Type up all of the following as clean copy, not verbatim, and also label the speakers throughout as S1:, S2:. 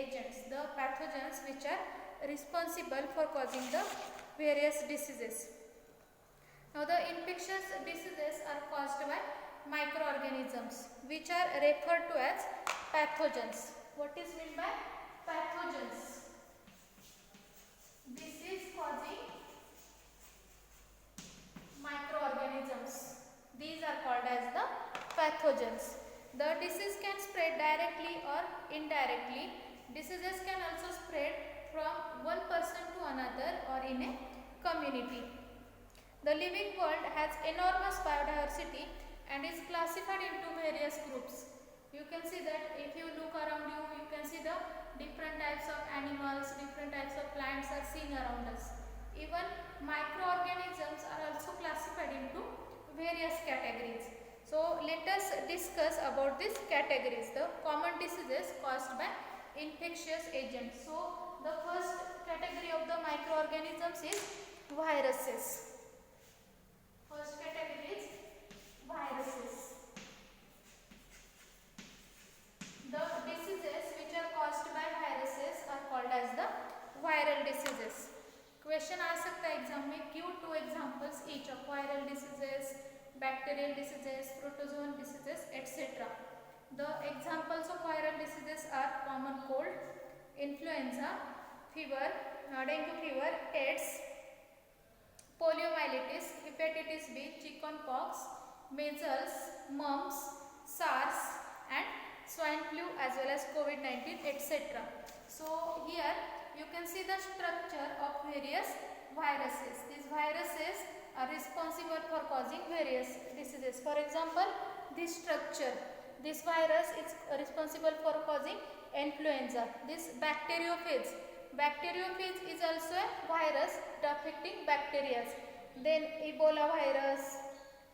S1: agents, the pathogens which are responsible for causing the various diseases. Now the infectious diseases are caused by microorganisms which are referred to as pathogens. What is meant by pathogens? This is causing microorganisms. These are called as the pathogens. The disease can spread directly or indirectly. Diseases can also spread from one person to another or in a community. The living world has enormous biodiversity and is classified into various groups. You can see that if you look around you, you can see the different types of animals, different types of plants are seen around us. Even microorganisms are also classified into various categories. So let us discuss about these categories. The common diseases caused by infectious agents. So the first category of the microorganisms is viruses. First category is viruses. The diseases which are caused by viruses are called as the viral diseases. Question आ सकता है exam में, give 2 examples each of viral diseases, bacterial diseases, protozoan diseases, etc. The examples of viral diseases are common cold, influenza, fever, dengue fever, AIDS, poliomyelitis, hepatitis B, chickenpox, measles, mumps, SARS and swine flu as well as COVID-19, etc. So here you can see the structure of various viruses. These viruses are responsible for causing various diseases. For example, this structure, this virus is responsible for causing influenza. This bacteriophage is also a virus affecting bacteria. Then Ebola virus,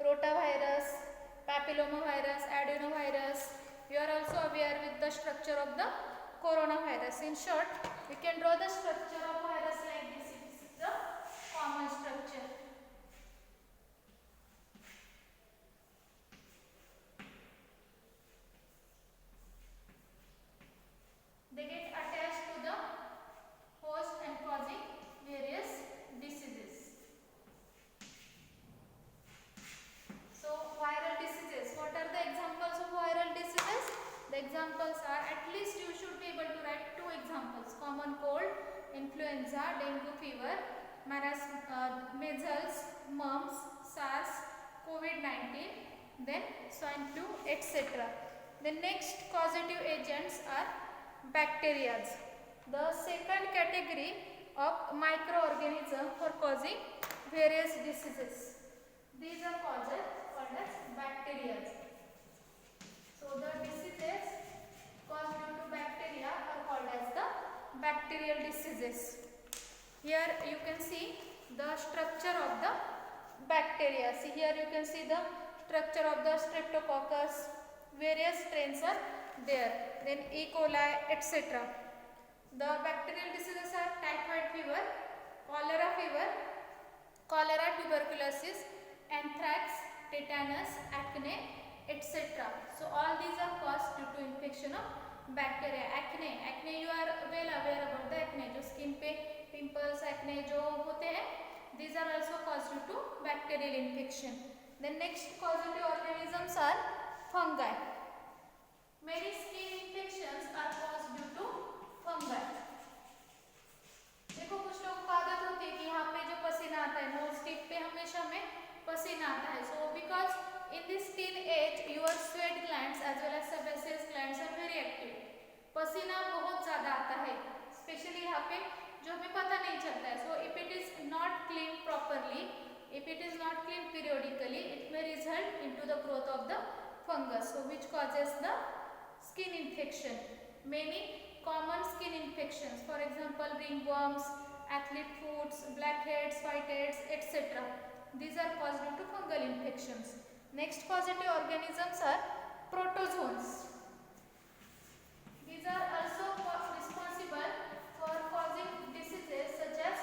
S1: rotavirus, papillomavirus, adenovirus. You are also aware with the structure of the coronavirus. In short, we can draw the structure of virus like this. This is the common structure. They get attached to the host and causing various diseases. So viral diseases. What are the examples of viral diseases? The examples are, at least you should be able to write 2 examples. Common cold, influenza, dengue fever, measles, mumps, SARS, COVID-19, then swine flu, etc. The next causative agents are bacteria. The second category of microorganisms for causing various diseases. These are called as bacteria. So the diseases caused due to bacteria are called as the bacterial diseases. Here you can see the structure of the bacteria. See here you can see the structure of the Streptococcus. Various strains are there. Then E. coli, etc. The bacterial diseases are typhoid fever, cholera, tuberculosis, anthrax, tetanus, acne, etc. So all these are caused due to infection of bacteria. Acne you are well aware about the acne. जो skin पे pimples, acne जो होते हैं, these are also caused due to bacterial infection. The next causative organisms are fungi. Many skin infections are caused due to fungi. देखो कुछ लोगों को आदत होती है कि यहाँ पे जो पसीना आता है, नोज टिप पे हमेशा में पसीना आता है. So because in this teenage your sweat glands as well as sebaceous glands are very active. पसीना बहुत ज़्यादा आता है, स्पेशली यहाँ पे जो हमें पता नहीं चलता है. So if it is not cleaned properly, if it is not cleaned periodically, it may result into the growth of the fungus, so which causes the skin infection. Many common skin infections, for example ringworms, athlete foots, blackheads, whiteheads, etc. These are caused due to fungal infections. Next causative organisms are protozoans. These are also responsible for causing diseases such as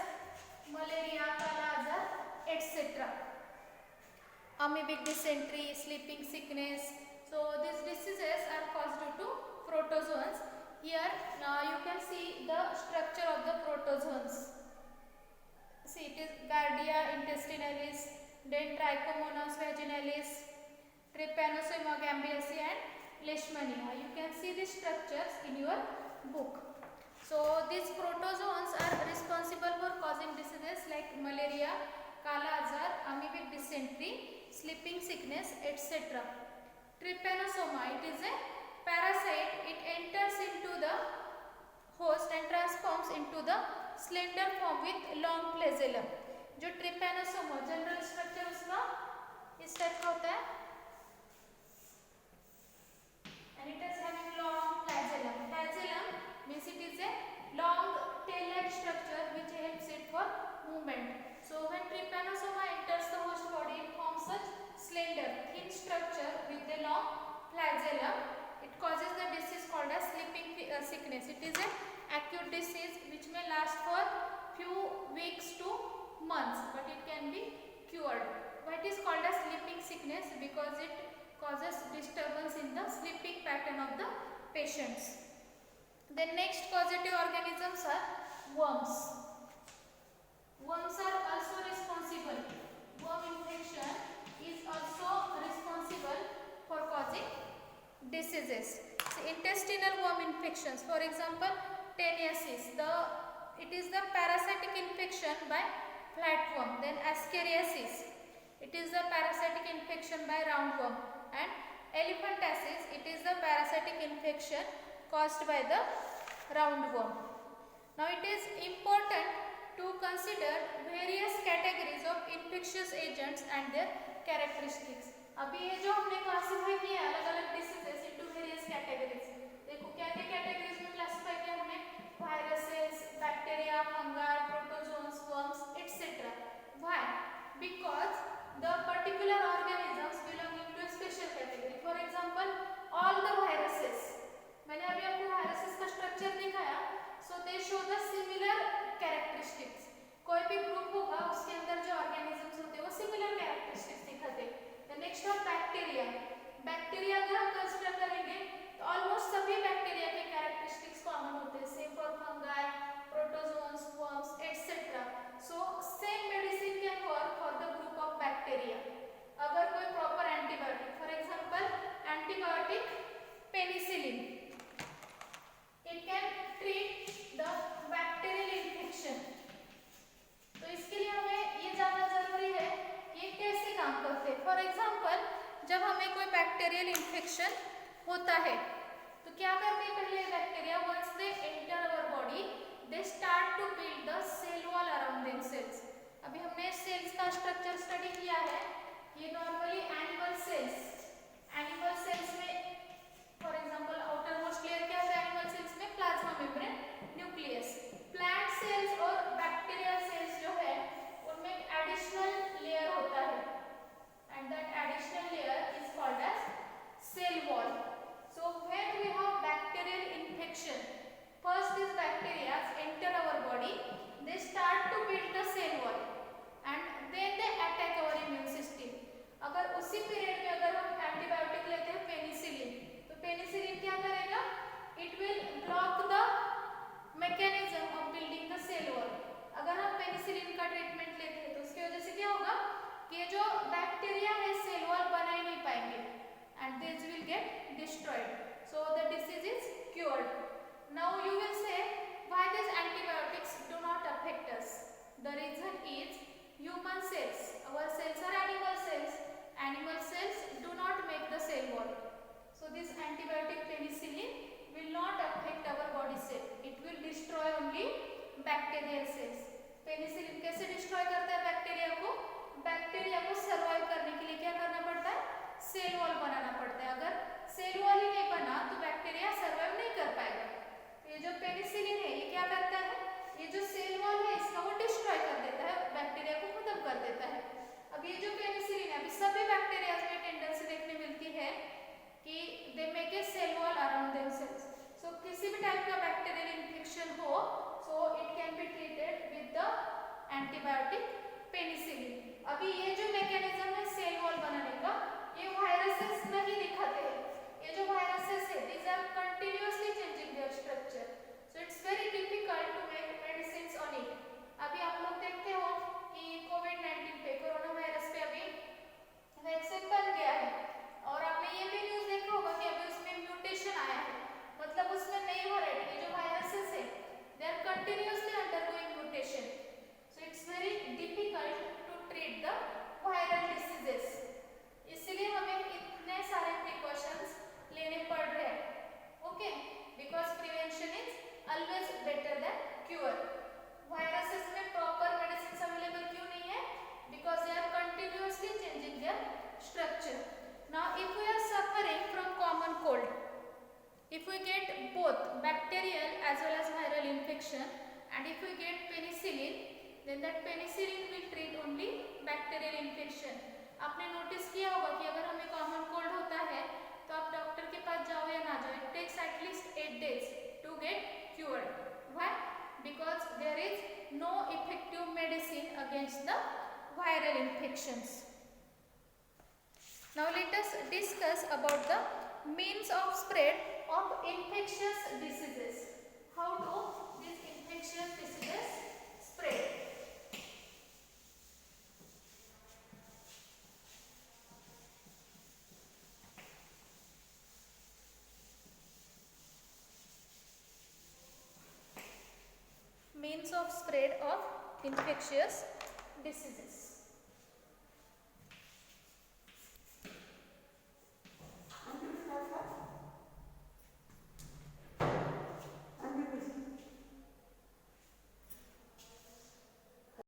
S1: malaria, kala azar, etc. Amoebic dysentery, sleeping sickness. So these diseases are caused due to protozoans. Here you can protozoans. See, it is Giardia intestinalis, then Trichomonas vaginalis, Trypanosoma gambiaceae and Leishmania. You can see the structures in your book. So these protozoans are responsible for causing diseases like malaria, Kala Azar, amoebic dysentery, sleeping sickness, etc. Trypanosoma, it is a parasite. It enters into the host and transforms into the slender form with long flagellum. जो Trypanosoma general structure उसका इस type का होता है and it is having long flagellum. Flagellum means it is a long tail-like structure which helps it for movement. So when trypanosoma enters the host body, it forms such slender, thin structure with a long flagellum. It causes the disease called as sleeping sickness. It is an acute disease which may last for few weeks to months, but it can be cured. Why it is called as sleeping sickness? Because it causes disturbance in the sleeping pattern of the patients. The next causative organisms are worms. Worms are also responsible. Worm infection is also responsible for causing diseases. So, intestinal worm infections, for example, teniasis. It is the parasitic infection by flatworm. Then ascariasis. It is the parasitic infection by roundworm. And elephantiasis, it is the parasitic infection caused by the roundworm. Now it is important to consider various categories of infectious agents and their characteristics. अभी ये जो हमने classify किया अलग अलग diseases into various categories. देखो क्या क्या कैटेगरीज में क्लासिफाई किया हमने? Viruses, bacteria, fungi, protozoans, worms, etc. Why? Because the particular organisms belonging to a special category. For example, all the viruses. मैंने अभी आपको viruses का structure दिखाया. So they show the similar characteristics. कोई भी group होगा उसके अंदर जो organisms होते हैं वो similar characteristics दिखाते हैं. The next of bacteria. Bacteria अगर हम consider करेंगे तो almost सभी bacteria के characteristics common होते हैं. Same for fungi, protozoans, worms, etc. So same medicine can work for the group of bacteria. अगर कोई proper antibiotic, for example, antibiotic penicillin, it can treat the bacterial infection. तो इसके लिए हमें ये जानना जरूरी है ये कैसे काम करते हैं. For example, जब हमें कोई bacterial infection होता है तो क्या करते हैं पहले bacteria? once they enter our body, they start to build the cell wall around themselves. अभी हमने सेल्स का स्ट्रक्चर स्टडी किया है. ये नॉर्मली एनिमल सेल्स में for example outermost layer क्या है एनिमल सेल्स में? Plasma membrane, nucleus. Plant cells और बैक्टीरियल सेल्स जो है उनमें एडिशनल लेयर होता है and that additional layer is called as cell wall. So when we have bacterial infection, first these bacteria enter our body, they start to build the cell wall and then they attack our immune system. अगर उसी period में अगर हम antibiotic लेते हैं penicillin, तो penicillin क्या करेगा? It will block the mechanism of building the cell wall. अगर हम पेनिसिलिन का ट्रीटमेंट लेते हैं तो उसकी वजह से क्या होगा कि ये जो बैक्टीरिया है सेल वॉल बना ही नहीं पाएंगे and these will get destroyed. So the disease is cured. Now you will say why these antibiotics do not affect us. The reason is human cells. Our cells are animal cells. Animal cells do not make the cell wall. So this antibiotic penicillin will not affect our body cell. It will destroy only bacterial cells. Penicillin कैसे destroy करता है bacteria को? Bacteria को survive करने के लिए क्या करना पड़ता है? सेल वॉल बनाना पड़ता है. अगर सेल वॉल ही नहीं बना तो बैक्टीरिया सर्वाइव नहीं कर पाएगा. तो ये जो पेनिसिलिन है ये क्या करता है? ये जो सेल वॉल है इसका वो डिस्ट्रॉय कर देता है, बैक्टीरिया को खत्म कर देता है. अब ये जो पेनिसिलिन है अभी सभी बैक्टीरिया में टेंडेंसी देखने मिलती है कि they make a cell wall around themselves. So किसी भी टाइप का बैक्टीरियल इन्फेक्शन हो so it can be treated with the antibiotic penicillin. अभी ये जो मैकेनिज्म है सेल वॉल बनाने का ये वायरसेस नहीं दिखाते हैं. we get both bacterial as well as viral infection, and if we get penicillin, then that penicillin will treat only bacterial infection. आपने नोटिस किया होगा कि अगर हमें कॉमन कोल्ड होता है तो आप डॉक्टर के पास जाओ या ना जाओ, it takes at least 8 days to get cured. Why? Because there is no effective medicine against the viral infections. Now let us discuss about the means of spread of infectious diseases. How do these infectious diseases spread? Means of spread of infectious diseases.